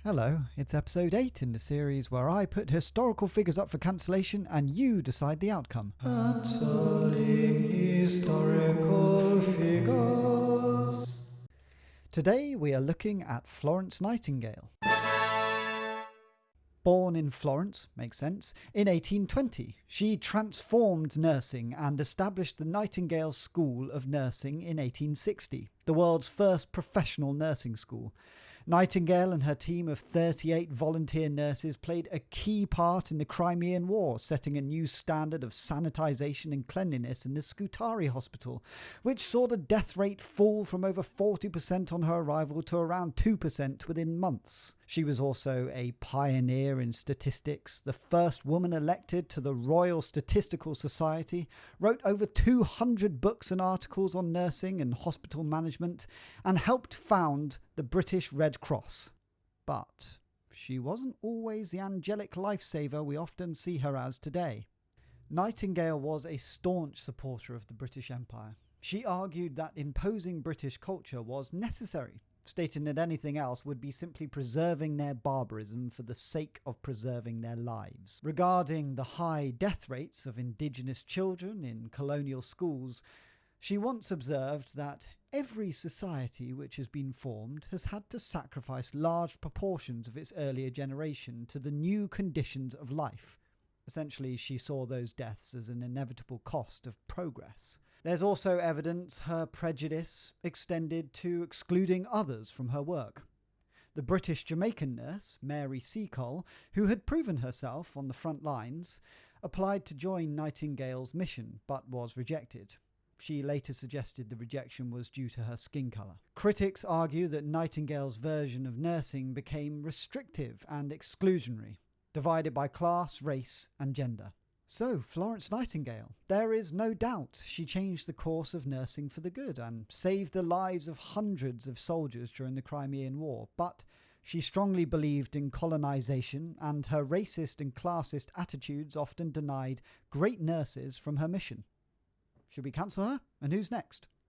Hello, it's episode 8 in the series where I put historical figures up for cancellation and you decide the outcome. Cancelling historical figures. Today we are looking at Florence Nightingale. Born in Florence, makes sense, in 1820, she transformed nursing and established the Nightingale School of Nursing in 1860, the world's first professional nursing school. Nightingale and her team of 38 volunteer nurses played a key part in the Crimean War, setting a new standard of sanitisation and cleanliness in the Scutari Hospital, which saw the death rate fall from over 40% on her arrival to around 2% within months. She was also a pioneer in statistics, the first woman elected to the Royal Statistical Society, wrote over 200 books and articles on nursing and hospital management, and helped found the British Red Cross. But she wasn't always the angelic lifesaver we often see her as today. Nightingale was a staunch supporter of the British Empire. She argued that imposing British culture was necessary, stating that anything else would be simply preserving their barbarism for the sake of preserving their lives. Regarding the high death rates of indigenous children in colonial schools, she once observed that every society which has been formed has had to sacrifice large proportions of its earlier generation to the new conditions of life. Essentially, she saw those deaths as an inevitable cost of progress. There's also evidence her prejudice extended to excluding others from her work. The British Jamaican nurse, Mary Seacole, who had proven herself on the front lines, applied to join Nightingale's mission, but was rejected. She later suggested the rejection was due to her skin colour. Critics argue that Nightingale's version of nursing became restrictive and exclusionary, divided by class, race, and gender. So, Florence Nightingale. There is no doubt she changed the course of nursing for the good and saved the lives of hundreds of soldiers during the Crimean War, but she strongly believed in colonisation, and her racist and classist attitudes often denied great nurses from her mission. Should we cancel her? And who's next?